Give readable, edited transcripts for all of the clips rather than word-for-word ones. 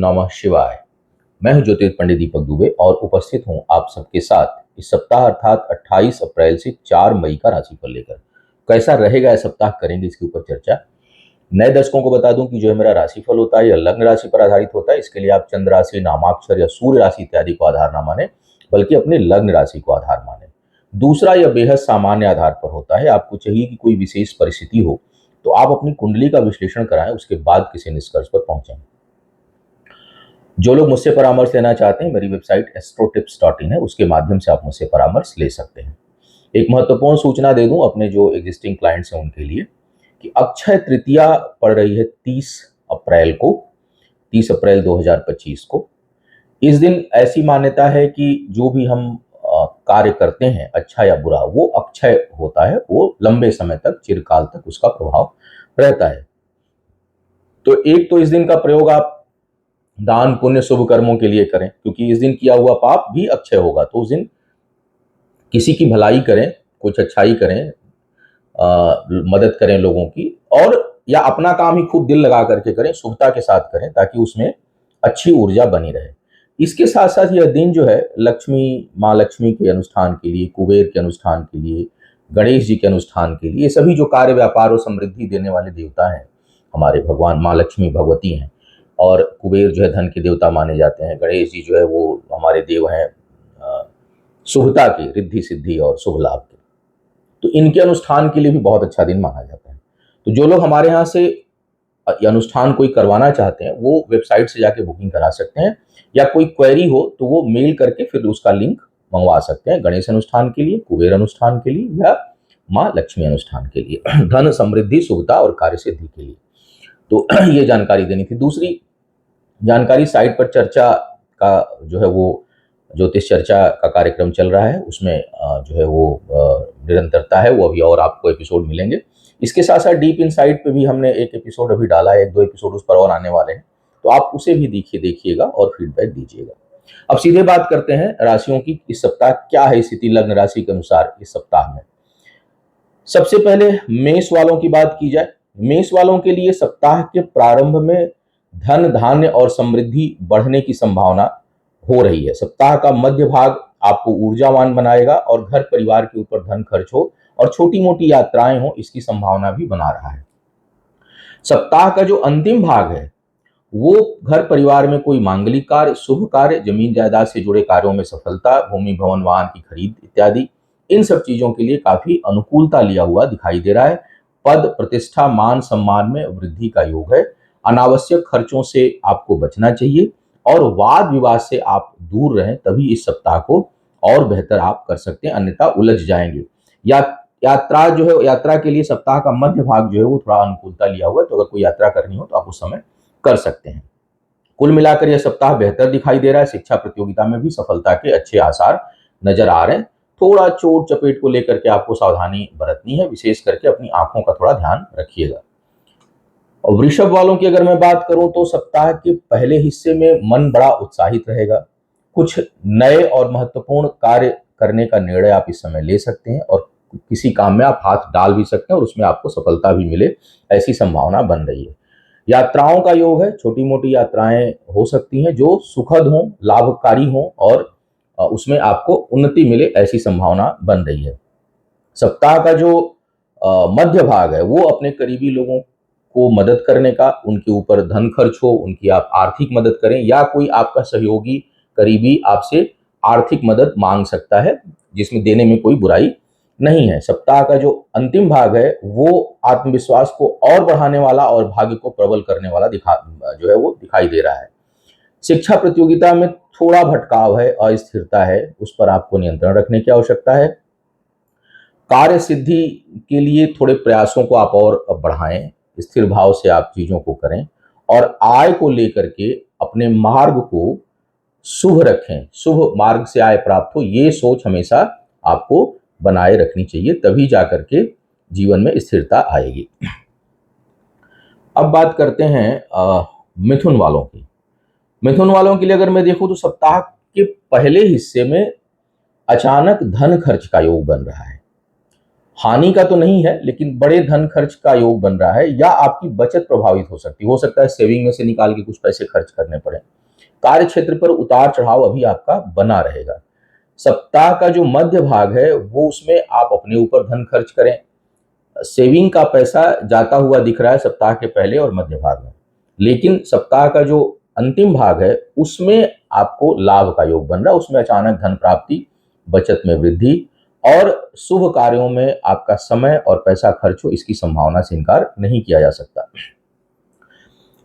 नमः शिवाय। मैं हूं ज्योतिष पंडित दीपक दुबे और उपस्थित हूं आप सबके साथ इस सप्ताह अर्थात 28 अप्रैल से 4 मई का राशिफल लेकर। कैसा रहेगा यह सप्ताह, करेंगे इसके ऊपर चर्चा। नए दर्शकों को बता दूं कि जो है मेरा राशिफल होता है यह लग्न राशि पर आधारित होता है। इसके लिए आप चंद्र राशि, नामाक्षर या सूर्य राशि इत्यादि को आधार ना माने, बल्कि अपने लग्न राशि को आधार माने। दूसरा, यह बेहद सामान्य आधार पर होता है। आपको चाहिए कि कोई विशेष परिस्थिति हो तो आप अपनी कुंडली का विश्लेषण कराएं, उसके बाद किसी निष्कर्ष पर पहुंचें। जो लोग मुझसे परामर्श लेना चाहते हैं, मेरी वेबसाइट astrotips.in है, उसके माध्यम से आप मुझसे परामर्श ले सकते हैं। एक महत्वपूर्ण सूचना दे दूं अपने जो एग्जिस्टिंग क्लाइंट्स हैं उनके लिए कि अक्षय तृतीया पड़ रही है 30 अप्रैल को, 30 अप्रैल 2025 को। इस दिन ऐसी मान्यता है कि जो भी हम कार्य करते हैं, अच्छा या बुरा, वो अक्षय होता है, वो लंबे समय तक, चिरकाल तक उसका प्रभाव रहता है। तो एक तो इस दिन का प्रयोग आप दान, पुण्य, शुभ कर्मों के लिए करें, क्योंकि इस दिन किया हुआ पाप भी अक्षय होगा। तो उस दिन किसी की भलाई करें, कुछ अच्छाई करें, मदद करें लोगों की, और या अपना काम ही खूब दिल लगा करके करें, शुभता के साथ करें, ताकि उसमें अच्छी ऊर्जा बनी रहे। इसके साथ साथ यह दिन जो है लक्ष्मी, माँ लक्ष्मी के अनुष्ठान के लिए, कुबेर के अनुष्ठान के लिए, गणेश जी के अनुष्ठान के लिए, ये सभी जो कार्य, व्यापार और समृद्धि देने वाले देवता हैं हमारे भगवान, माँ लक्ष्मी भगवती हैं, और कुबेर जो है धन के देवता माने जाते हैं। गणेश जी जो है वो हमारे देव हैं शुभता के, रिद्धि सिद्धि और शुभ लाभ के। तो इनके अनुष्ठान के लिए भी बहुत अच्छा दिन माना जाता है। तो जो लोग हमारे यहाँ से ये अनुष्ठान कोई करवाना चाहते हैं वो वेबसाइट से जाके बुकिंग करा सकते हैं, या कोई क्वेरी हो तो वो मेल करके फिर उसका लिंक मंगवा सकते हैं, गणेश अनुष्ठान के लिए, कुबेर अनुष्ठान के लिए, या माँ लक्ष्मी अनुष्ठान के लिए, धन समृद्धि, शुभता और कार्य सिद्धि के लिए। तो ये जानकारी देनी थी। दूसरी जानकारी, साइट पर चर्चा का जो है वो ज्योतिष चर्चा का कार्यक्रम चल रहा है, उसमें जो है वो निरंतरता है, वो अभी और आपको एपिसोड मिलेंगे। इसके साथ साथ डीप इनसाइट पे भी हमने एक एपिसोड अभी डाला है, 1-2 एपिसोड उस पर और आने वाले हैं, तो आप उसे भी देखिएगा और फीडबैक दीजिएगा। अब सीधे बात करते हैं राशियों की। इस सप्ताह क्या है स्थिति लग्न राशि के अनुसार इस सप्ताह में। सबसे पहले मेष वालों की बात की जाए। मेष वालों के लिए सप्ताह के प्रारंभ में धन, धान्य और समृद्धि बढ़ने की संभावना हो रही है। सप्ताह का मध्य भाग आपको ऊर्जावान बनाएगा और घर परिवार के ऊपर धन खर्च हो और छोटी मोटी यात्राएं हो, इसकी संभावना भी बना रहा है। सप्ताह का जो अंतिम भाग है वो घर परिवार में कोई मांगलिक कार्य, शुभ कार्य, जमीन जायदाद से जुड़े कार्यों में सफलता, भूमि भवन वाहन की खरीद इत्यादि, इन सब चीजों के लिए काफी अनुकूलता लिया हुआ दिखाई दे रहा है। पद, प्रतिष्ठा, मान सम्मान में वृद्धि का योग है। अनावश्यक खर्चों से आपको बचना चाहिए और वाद विवाद से आप दूर रहें, तभी इस सप्ताह को और बेहतर आप कर सकते हैं, अन्यथा उलझ जाएंगे। या यात्रा जो है, यात्रा के लिए सप्ताह का मध्य भाग जो है वो थोड़ा अनुकूलता लिया हुआ है, तो अगर कोई यात्रा करनी हो तो आप उस समय कर सकते हैं। कुल मिलाकर यह सप्ताह बेहतर दिखाई दे रहा है। शिक्षा प्रतियोगिता में भी सफलता के अच्छे आसार नजर आ रहे हैं। थोड़ा चोट चपेट को लेकर के आपको सावधानी बरतनी है, विशेष करके अपनी आंखों का थोड़ा ध्यान रखिएगा। और वृषभ वालों की अगर मैं बात करूं तो सप्ताह के पहले हिस्से में मन बड़ा उत्साहित रहेगा। कुछ नए और महत्वपूर्ण कार्य करने का निर्णय आप इस समय ले सकते हैं और किसी काम में आप हाथ डाल भी सकते हैं और उसमें आपको सफलता भी मिले, ऐसी संभावना बन रही है। यात्राओं का योग है। छोटी मोटी यात्राएं हो सकती हैं जो सुखद हों, लाभकारी हों और उसमें आपको उन्नति मिले, ऐसी संभावना बन रही है। सप्ताह का जो मध्य भाग है वो अपने करीबी लोगों को मदद करने का, उनके ऊपर धन खर्च हो, उनकी आप आर्थिक मदद करें, या कोई आपका सहयोगी करीबी आपसे आर्थिक मदद मांग सकता है, जिसमें देने में कोई बुराई नहीं है। सप्ताह का जो अंतिम भाग है वो आत्मविश्वास को और बढ़ाने वाला और भाग्य को प्रबल करने वाला जो है वो दिखाई दे रहा है। शिक्षा प्रतियोगिता में थोड़ा भटकाव है, अस्थिरता है, उस पर आपको नियंत्रण रखने की आवश्यकता है। कार्य सिद्धि के लिए थोड़े प्रयासों को आप और बढ़ाएं, स्थिर भाव से आप चीजों को करें और आय को लेकर के अपने मार्ग को शुभ रखें। शुभ मार्ग से आय प्राप्त हो, ये सोच हमेशा आपको बनाए रखनी चाहिए, तभी जाकर के जीवन में स्थिरता आएगी। अब बात करते हैं मिथुन वालों की। मिथुन वालों के लिए अगर मैं देखूं तो सप्ताह के पहले हिस्से में अचानक धन खर्च का योग बन रहा है। हानि का तो नहीं है, लेकिन बड़े धन खर्च का योग बन रहा है, या आपकी बचत प्रभावित हो सकती है। हो सकता है सेविंग में से निकाल के कुछ पैसे खर्च करने पड़े, कार्य क्षेत्र पर उतार चढ़ाव अभी आपका बना रहेगा। सप्ताह का जो मध्य भाग है वो उसमें आप अपने ऊपर धन खर्च करें। सेविंग का पैसा जाता हुआ दिख रहा है सप्ताह के पहले और मध्य भाग में, लेकिन सप्ताह का जो अंतिम भाग है उसमें आपको लाभ का योग बन रहा है। उसमें अचानक धन प्राप्ति, बचत में वृद्धि और शुभ कार्यों में आपका समय और पैसा खर्च हो, इसकी संभावना से इनकार नहीं किया जा सकता।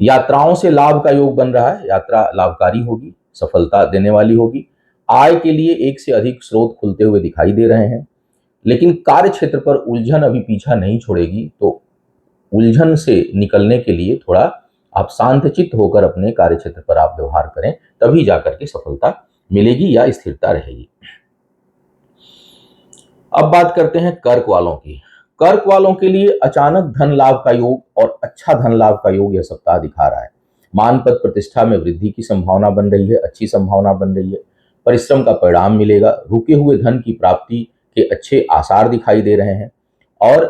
यात्राओं से लाभ का योग बन रहा है। यात्रा लाभकारी होगी, सफलता देने वाली होगी। आय के लिए एक से अधिक स्रोत खुलते हुए दिखाई दे रहे हैं, लेकिन कार्य क्षेत्र पर उलझन अभी पीछा नहीं छोड़ेगी। तो उलझन से निकलने के लिए थोड़ा आप शांतचित्त होकर अपने कार्य क्षेत्र पर आप व्यवहार करें, तभी जाकर के सफलता मिलेगी या स्थिरता रहेगी। अब बात करते हैं कर्क वालों की। कर्क वालों के लिए अचानक धन लाभ का योग और अच्छा धन लाभ का योग यह सप्ताह दिखा रहा है। मान पद प्रतिष्ठा में वृद्धि की संभावना बन रही है, अच्छी संभावना बन रही है। परिश्रम का परिणाम मिलेगा। रुके हुए धन की प्राप्ति के अच्छे आसार दिखाई दे रहे हैं। और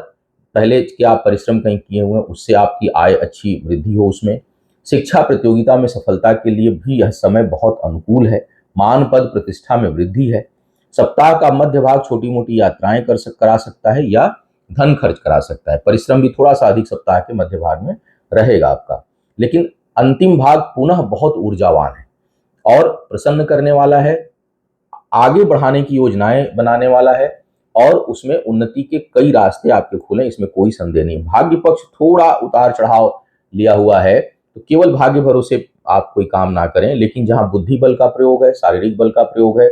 पहले क्या आप परिश्रम कहीं किए हुए हैं उससे आपकी आय अच्छी वृद्धि हो उसमें। शिक्षा प्रतियोगिता में सफलता के लिए भी यह समय बहुत अनुकूल है। मान पद प्रतिष्ठा में वृद्धि है। सप्ताह का मध्य भाग छोटी मोटी यात्राएं करा सकता है या धन खर्च करा सकता है। परिश्रम भी थोड़ा सा अधिक सप्ताह के मध्य भाग में रहेगा आपका, लेकिन अंतिम भाग पुनः बहुत ऊर्जावान है और प्रसन्न करने वाला है। आगे बढ़ाने की योजनाएं बनाने वाला है और उसमें उन्नति के कई रास्ते आपके खुले, इसमें कोई संदेह नहीं। भाग्य पक्ष थोड़ा उतार चढ़ाव लिया हुआ है, तो केवल भाग्य भरोसे आप कोई काम ना करें, लेकिन जहां बुद्धि बल का प्रयोग है, शारीरिक बल का प्रयोग है,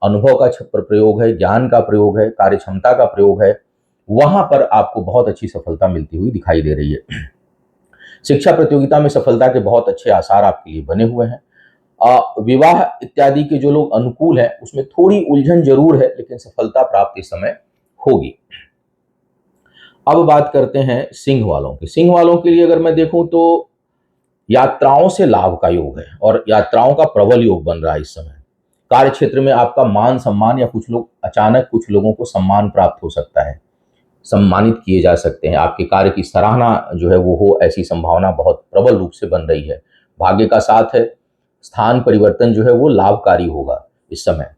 अनुभव का प्रयोग है, ज्ञान का प्रयोग है, कार्य क्षमता का प्रयोग है, वहां पर आपको बहुत अच्छी सफलता मिलती हुई दिखाई दे रही है। शिक्षा प्रतियोगिता में सफलता के बहुत अच्छे आसार आपके लिए बने हुए हैं। विवाह इत्यादि के जो लोग अनुकूल है उसमें थोड़ी उलझन जरूर है, लेकिन सफलता प्राप्त इस समय होगी। अब बात करते हैं सिंह वालों की। सिंह वालों के लिए अगर मैं देखूं तो यात्राओं से लाभ का योग है और यात्राओं का प्रबल योग बन रहा है इस समय। कार्य क्षेत्र में आपका मान सम्मान या कुछ लोग अचानक कुछ लोगों को सम्मान प्राप्त हो सकता है, सम्मानित किए जा सकते हैं। आपके कार्य की सराहना जो है वो हो, ऐसी संभावना बहुत प्रबल रूप से बन रही है। भाग्य का साथ है। स्थान परिवर्तन जो है वो लाभकारी होगा इस समय।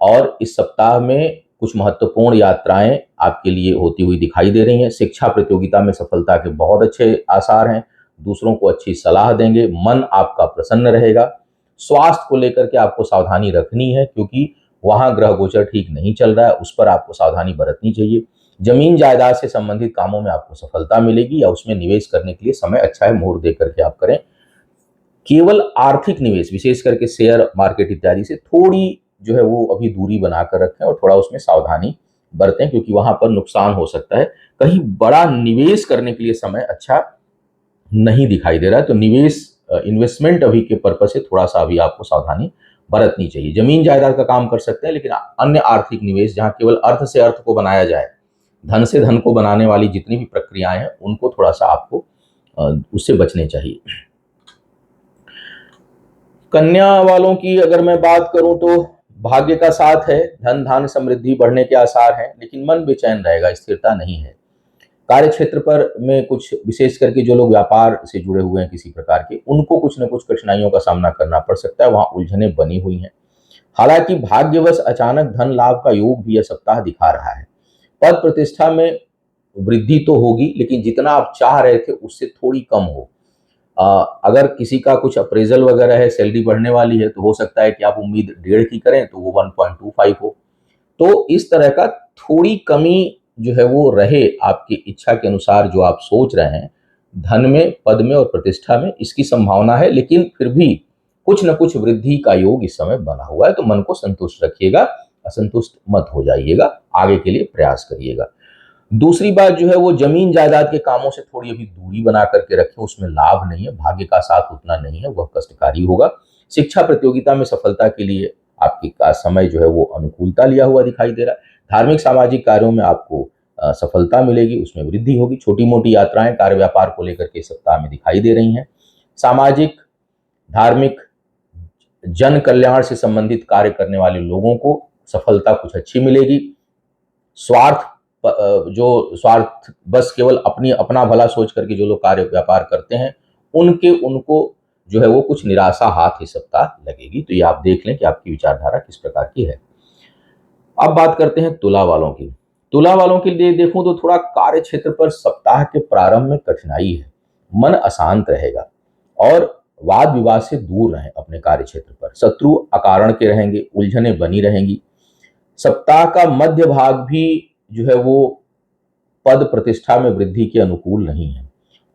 और इस सप्ताह में कुछ महत्वपूर्ण यात्राएं आपके लिए होती हुई दिखाई दे रही हैं। शिक्षा प्रतियोगिता में सफलता के बहुत अच्छे आसार हैं। दूसरों को अच्छी सलाह देंगे। मन आपका प्रसन्न रहेगा। स्वास्थ्य को लेकर के आपको सावधानी रखनी है, क्योंकि वहां ग्रह गोचर ठीक नहीं चल रहा है, उस पर आपको सावधानी बरतनी चाहिए। जमीन जायदाद से संबंधित कामों में आपको सफलता मिलेगी या उसमें निवेश करने के लिए समय अच्छा है, मुहूर्त देकर के आप करें। केवल आर्थिक निवेश, विशेष करके शेयर मार्केट इत्यादि से थोड़ी जो है वो अभी दूरी बनाकर रखें और थोड़ा उसमें सावधानी बरतें, क्योंकि वहां पर नुकसान हो सकता है। कहीं बड़ा निवेश करने के लिए समय अच्छा नहीं दिखाई दे रहा है, तो निवेश इन्वेस्टमेंट अभी के पर्पज से थोड़ा सा अभी आपको सावधानी बरतनी चाहिए। जमीन जायदाद का काम कर सकते हैं, लेकिन अन्य आर्थिक निवेश जहां केवल अर्थ से अर्थ को बनाया जाए, धन से धन को बनाने वाली जितनी भी प्रक्रियाएं हैं उनको थोड़ा सा आपको उससे बचने चाहिए। कन्या वालों की अगर मैं बात करूं तो भाग्य का साथ है। धन धान्य समृद्धि बढ़ने के आसार हैं, लेकिन मन बेचैन रहेगा, स्थिरता नहीं है। कार्य क्षेत्र पर में कुछ विशेष करके जो लोग व्यापार से जुड़े हुए हैं किसी प्रकार के, उनको कुछ न कुछ कठिनाइयों का सामना करना पड़ सकता है। वहां उलझनें बनी हुई हैं। हालांकि भाग्यवश अचानक धन लाभ का योग भी यह सप्ताह दिखा रहा है। पद प्रतिष्ठा में वृद्धि तो होगी, लेकिन जितना आप चाह रहे थे उससे थोड़ी कम हो। अगर किसी का कुछ अप्रेजल वगैरह है, सैलरी बढ़ने वाली है, तो हो सकता है कि आप उम्मीद 1.5 की करें तो वो 1.25 हो। तो इस तरह का थोड़ी कमी जो है वो रहे आपकी इच्छा के अनुसार जो आप सोच रहे हैं, धन में, पद में और प्रतिष्ठा में, इसकी संभावना है। लेकिन फिर भी कुछ न कुछ वृद्धि का योग इस समय बना हुआ है, तो मन को संतुष्ट रखिएगा, असंतुष्ट मत हो जाइएगा, आगे के लिए प्रयास करिएगा। दूसरी बात जो है वो जमीन जायदाद के कामों से थोड़ी अभी दूरी बना करके रखें, उसमें लाभ नहीं है, भाग्य का साथ उतना नहीं है, वह कष्टकारी होगा। शिक्षा प्रतियोगिता में सफलता के लिए आपकी का समय जो है वो अनुकूलता लिया हुआ दिखाई दे रहा है। धार्मिक सामाजिक कार्यों में आपको सफलता मिलेगी, उसमें वृद्धि होगी। छोटी मोटी यात्राएं कार्य व्यापार को लेकर के सप्ताह में दिखाई दे रही हैं। सामाजिक, धार्मिक, जन कल्याण से संबंधित कार्य करने वाले लोगों को सफलता कुछ अच्छी मिलेगी। स्वार्थ जो बस केवल अपना भला सोच करके जो लोग कार्य व्यापार करते हैं, उनको जो है वो कुछ निराशा हाथ इस सप्ताह लगेगी। तो ये आप देख लें कि आपकी विचारधारा किस प्रकार की है। अब बात करते हैं तुला वालों की। तुला वालों के लिए देखूं तो थोड़ा कार्य क्षेत्र पर सप्ताह के प्रारंभ में कठिनाई है। मन अशांत रहेगा और वाद विवाद से दूर रहें। अपने कार्य क्षेत्र पर शत्रु अकारण के रहेंगे, उलझने बनी रहेंगी। सप्ताह का मध्य भाग भी जो है वो पद प्रतिष्ठा में वृद्धि के अनुकूल नहीं है।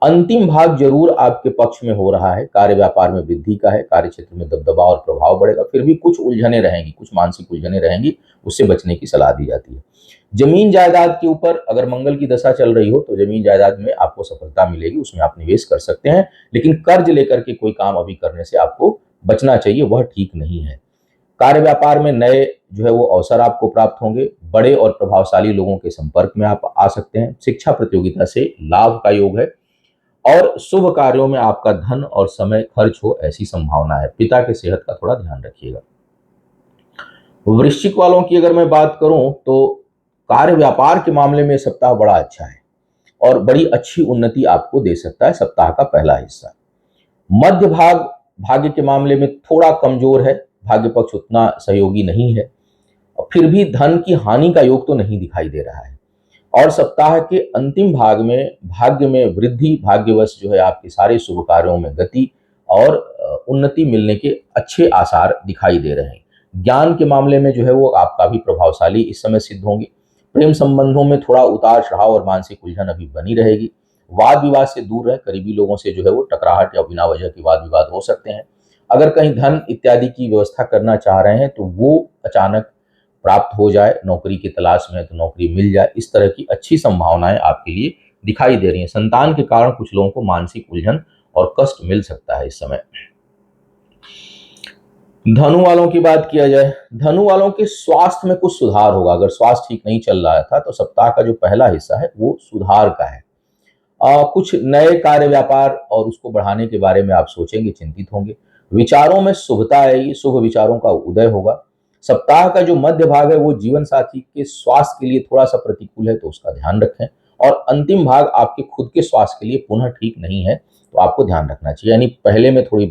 अंतिम भाग जरूर आपके पक्ष में हो रहा है, कार्य व्यापार में वृद्धि का है, कार्य क्षेत्र में दबदबा और प्रभाव बढ़ेगा। फिर भी कुछ उलझने रहेंगी, कुछ मानसिक उलझने रहेंगी, उससे बचने की सलाह दी जाती है। जमीन जायदाद के ऊपर अगर मंगल की दशा चल रही हो तो जमीन जायदाद में आपको सफलता मिलेगी, उसमें आप निवेश कर सकते हैं। लेकिन कर्ज लेकर के कोई काम अभी करने से आपको बचना चाहिए, वह ठीक नहीं है। कार्य व्यापार में नए जो है वो अवसर आपको प्राप्त होंगे। बड़े और प्रभावशाली लोगों के संपर्क में आप आ सकते हैं। शिक्षा प्रतियोगिता से लाभ का योग है और शुभ कार्यों में आपका धन और समय खर्च हो ऐसी संभावना है। पिता के सेहत का थोड़ा ध्यान रखिएगा। वृश्चिक वालों की अगर मैं बात करूं तो कार्य व्यापार के मामले में सप्ताह बड़ा अच्छा है और बड़ी अच्छी उन्नति आपको दे सकता है सप्ताह का पहला हिस्सा। मध्य भाग भाग्य के मामले में थोड़ा कमजोर है, भाग्य पक्ष उतना सहयोगी नहीं है। फिर भी धन की हानि का योग तो नहीं दिखाई दे रहा है। और सप्ताह के अंतिम भाग में भाग्य में वृद्धि, भाग्यवश जो है आपके सारे शुभ कार्यों में गति और उन्नति मिलने के अच्छे आसार दिखाई दे रहे हैं। ज्ञान के मामले में जो है वो आप काफी प्रभावशाली इस समय सिद्ध होंगे। प्रेम संबंधों में थोड़ा उतार चढ़ाव और मानसिक उलझन अभी बनी रहेगी। वाद विवाद से दूर रहे, करीबी लोगों से जो है वो टकराहट या बिना वजह की वाद विवाद हो सकते हैं। अगर कहीं धन इत्यादि की व्यवस्था करना चाह रहे हैं तो वो अचानक प्राप्त हो जाए, नौकरी की तलाश में है तो नौकरी मिल जाए, इस तरह की अच्छी संभावनाएं आपके लिए दिखाई दे रही हैं। संतान के कारण कुछ लोगों को मानसिक उलझन और कष्ट मिल सकता है इस समय। धनु वालों की बात किया जाए, धनु वालों के स्वास्थ्य में कुछ सुधार होगा। अगर स्वास्थ्य ठीक नहीं चल रहा था तो सप्ताह का जो पहला हिस्सा है वो सुधार का है। कुछ नए कार्य व्यापार और उसको बढ़ाने के बारे में आप सोचेंगे, चिंतित होंगे। विचारों में शुभता आएगी, शुभ विचारों का उदय होगा। सप्ताह का जो मध्य भाग है वो जीवन साथी के स्वास्थ्य के लिए थोड़ा सा प्रतिकूल है, तो उसका ध्यान रखें। और अंतिम भाग आपके खुद के स्वास्थ्य के लिए पुनः ठीक नहीं है, तो आपको ध्यान रखना चाहिए। यानी पहले में थोड़ी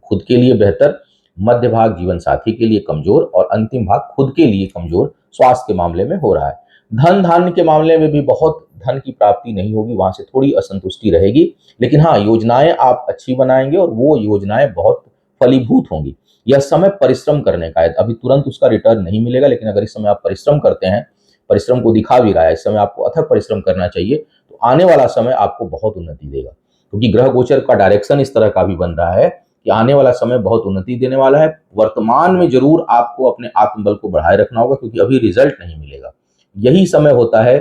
खुद के लिए बेहतर, मध्य भाग जीवन साथी के लिए कमजोर और अंतिम भाग खुद के लिए कमजोर स्वास्थ्य के मामले में हो रहा है। धन धान्य के मामले में भी बहुत धन की प्राप्ति नहीं होगी, वहां से थोड़ी असंतुष्टि रहेगी। लेकिन हाँ, योजनाएं आप अच्छी बनाएंगे और वो योजनाएं बहुत फलीभूत होंगी। यह समय परिश्रम करने का है, अभी तुरंत उसका रिटर्न नहीं मिलेगा, लेकिन अगर इस समय आप परिश्रम करते हैं, परिश्रम को दिखा भी रहा है, इस समय आपको अथक परिश्रम करना चाहिए, तो आने वाला समय आपको बहुत उन्नति देगा। क्योंकि ग्रह गोचर का डायरेक्शन इस तरह का भी बन रहा है कि आने वाला समय बहुत उन्नति देने वाला है। वर्तमान में जरूर आपको अपने आत्मबल को बढ़ाए रखना होगा, क्योंकि अभी रिजल्ट नहीं मिलेगा। यही समय होता है,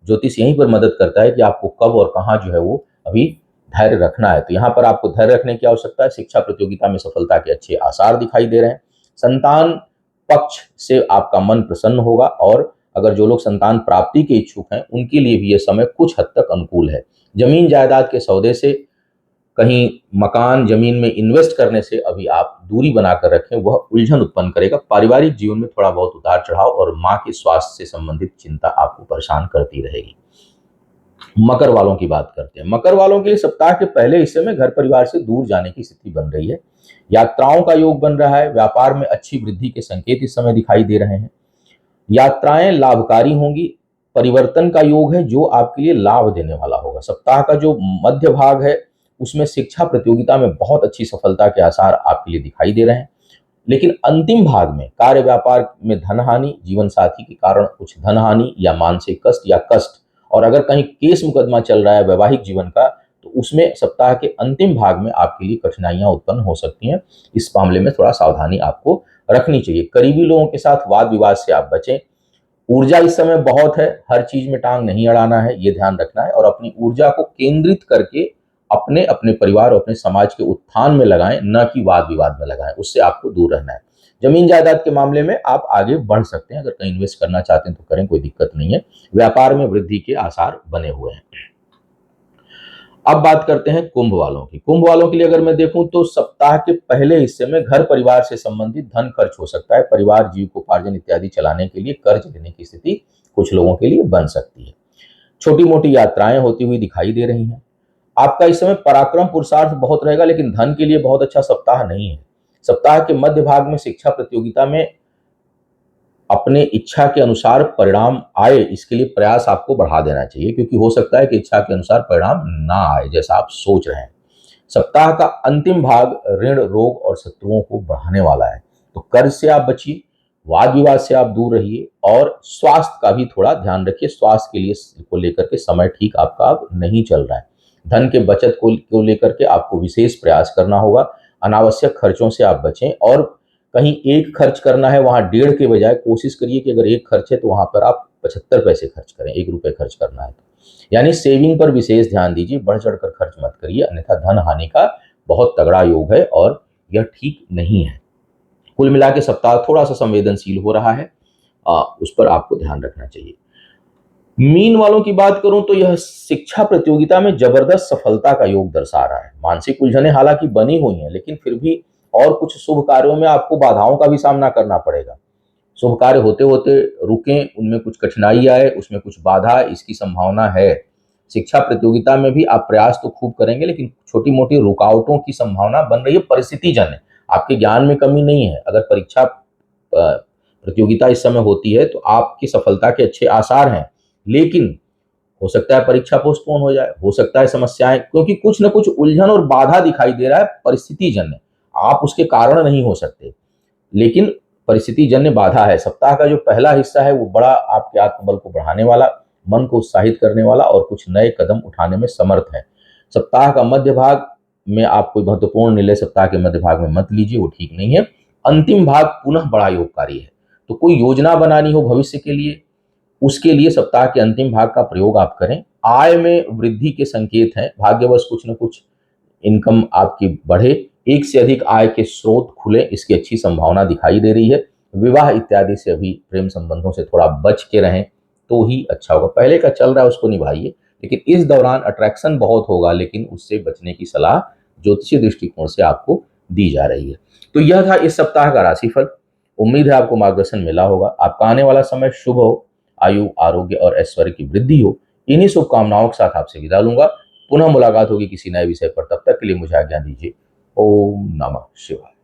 ज्योतिष यहीं पर मदद करता है कि आपको कब और कहाँ जो है वो अभी धैर्य रखना है। तो यहाँ पर आपको धैर्य रखने की आवश्यकता है। शिक्षा प्रतियोगिता में सफलता के अच्छे आसार दिखाई दे रहे हैं। संतान पक्ष से आपका मन प्रसन्न होगा और अगर जो लोग संतान प्राप्ति के इच्छुक हैं उनके लिए भी यह समय कुछ हद तक अनुकूल है। जमीन जायदाद के सौदे से, कहीं मकान जमीन में इन्वेस्ट करने से अभी आप दूरी बनाकर रखें, वह उलझन उत्पन्न करेगा। पारिवारिक जीवन में थोड़ा बहुत उतार चढ़ाव और मां के स्वास्थ्य से संबंधित चिंता आपको परेशान करती रहेगी। मकर वालों की बात करते हैं। मकर वालों के लिए सप्ताह के पहले हिस्से में घर परिवार से दूर जाने की स्थिति बन रही है। यात्राओं का योग बन रहा है। व्यापार में अच्छी वृद्धि के संकेत इस समय दिखाई दे रहे हैं। यात्राएं लाभकारी होंगी। परिवर्तन का योग है जो आपके लिए लाभ देने वाला होगा। सप्ताह का जो मध्य भाग है उसमें शिक्षा प्रतियोगिता में बहुत अच्छी सफलता के आसार आपके लिए दिखाई दे रहे हैं। लेकिन अंतिम भाग में कार्य व्यापार में धन हानि, जीवन साथी के कारण कुछ धन हानि या मानसिक कष्ट या कष्ट, और अगर कहीं केस मुकदमा चल रहा है वैवाहिक जीवन का, तो उसमें सप्ताह के अंतिम भाग में आपके लिए कठिनाइयां उत्पन्न हो सकती हैं। इस मामले में थोड़ा सावधानी आपको रखनी चाहिए। करीबी लोगों के साथ वाद विवाद से आप बचें। ऊर्जा इस समय बहुत है, हर चीज में टांग नहीं अड़ाना है, ये ध्यान रखना है। और अपनी ऊर्जा को केंद्रित करके अपने अपने परिवार और अपने समाज के उत्थान में लगाएं, न कि वाद विवाद में लगाएं, उससे आपको दूर रहना है। जमीन जायदाद के मामले में आप आगे बढ़ सकते हैं, अगर कहीं इन्वेस्ट करना चाहते हैं तो करें, कोई दिक्कत नहीं है। व्यापार में वृद्धि के आसार बने हुए हैं। अब बात करते हैं कुंभ वालों की। कुंभ वालों के लिए अगर मैं देखूं तो सप्ताह के पहले हिस्से में घर परिवार से संबंधित धन खर्च हो सकता है। परिवार जीविकोपार्जन इत्यादि चलाने के लिए कर्ज लेने की स्थिति कुछ लोगों के लिए बन सकती है। छोटी मोटी यात्राएं होती हुई दिखाई दे रही हैं। आपका इस समय पराक्रम पुरुषार्थ बहुत रहेगा, लेकिन धन के लिए बहुत अच्छा सप्ताह नहीं है। सप्ताह के मध्य भाग में शिक्षा प्रतियोगिता में अपने इच्छा के अनुसार परिणाम आए, इसके लिए प्रयास आपको बढ़ा देना चाहिए, क्योंकि हो सकता है कि इच्छा के अनुसार परिणाम ना आए जैसा आप सोच रहे हैं। सप्ताह का अंतिम भाग ऋण, रोग और शत्रुओं को बढ़ाने वाला है। तो कर्ज से आप बचिए, वाद विवाद से आप दूर रहिए और स्वास्थ्य का भी थोड़ा ध्यान रखिए। स्वास्थ्य के लिए को लेकर के समय ठीक आपका अब नहीं चल रहा है। धन के बचत को लेकर के आपको विशेष प्रयास करना होगा। अनावश्यक खर्चों से आप बचें, और कहीं एक खर्च करना है वहां 1.5 के बजाय कोशिश करिए कि अगर एक खर्च है तो वहां पर आप 75 पैसे खर्च करें, 1 रुपए खर्च करना है तो। यानी सेविंग पर विशेष ध्यान दीजिए, बढ़ चढ़कर खर्च मत करिए, अन्यथा धन हानि का बहुत तगड़ा योग है और यह ठीक नहीं है। कुल मिला के सप्ताह थोड़ा सा संवेदनशील हो रहा है, उस पर आपको ध्यान रखना चाहिए। मीन वालों की बात करूं तो यह शिक्षा प्रतियोगिता में जबरदस्त सफलता का योग दर्शा रहा है। मानसिक उलझनें हालांकि बनी हुई हैं, लेकिन फिर भी और कुछ शुभ कार्यों में आपको बाधाओं का भी सामना करना पड़ेगा। शुभ कार्य होते होते रुके, उनमें कुछ कठिनाई आए, उसमें कुछ बाधा, इसकी संभावना है। शिक्षा प्रतियोगिता में भी आप प्रयास तो खूब करेंगे, लेकिन छोटी मोटी रुकावटों की संभावना बन रही है, परिस्थिति जन्य। आपके ज्ञान में कमी नहीं है। अगर परीक्षा प्रतियोगिता इस समय होती है तो आपकी सफलता के अच्छे आसार हैं, लेकिन हो सकता है परीक्षा पोस्टपोन हो जाए, हो सकता है समस्याएं, क्योंकि कुछ न कुछ उलझन और बाधा दिखाई दे रहा है, परिस्थिति जन्य। आप उसके कारण नहीं हो सकते, लेकिन परिस्थिति जन्य बाधा है। सप्ताह का जो पहला हिस्सा है वो बड़ा आपके आत्मबल को बढ़ाने वाला, मन को उत्साहित करने वाला और कुछ नए कदम उठाने में समर्थ है। सप्ताह का मध्य भाग में आप कोई महत्वपूर्ण निर्णय सप्ताह के मध्य भाग में मत लीजिए, वो ठीक नहीं है। अंतिम भाग पुनः बड़ा योगकारी है। तो कोई योजना बनानी हो भविष्य के लिए, उसके लिए सप्ताह के अंतिम भाग का प्रयोग आप करें। आय में वृद्धि के संकेत हैं, भाग्यवश कुछ न कुछ इनकम आपकी बढ़े, एक से अधिक आय के स्रोत खुले, इसकी अच्छी संभावना दिखाई दे रही है। विवाह इत्यादि से अभी प्रेम संबंधों से थोड़ा बच के रहें तो ही अच्छा होगा। पहले का चल रहा है उसको निभाइए, लेकिन इस दौरान अट्रैक्शन बहुत होगा, लेकिन उससे बचने की सलाह ज्योतिषीय दृष्टिकोण से आपको दी जा रही है। तो यह था इस सप्ताह का राशिफल। उम्मीद है आपको मार्गदर्शन मिला होगा। आपका आने वाला समय शुभ हो, आयु, आरोग्य और ऐश्वर्य की वृद्धि हो। इन्हीं शुभकामनाओं के साथ आपसे विदा लूंगा। पुनः मुलाकात होगी किसी नए विषय पर। तब तक के लिए मुझे आज्ञा दीजिए। ओम नमः शिवाय।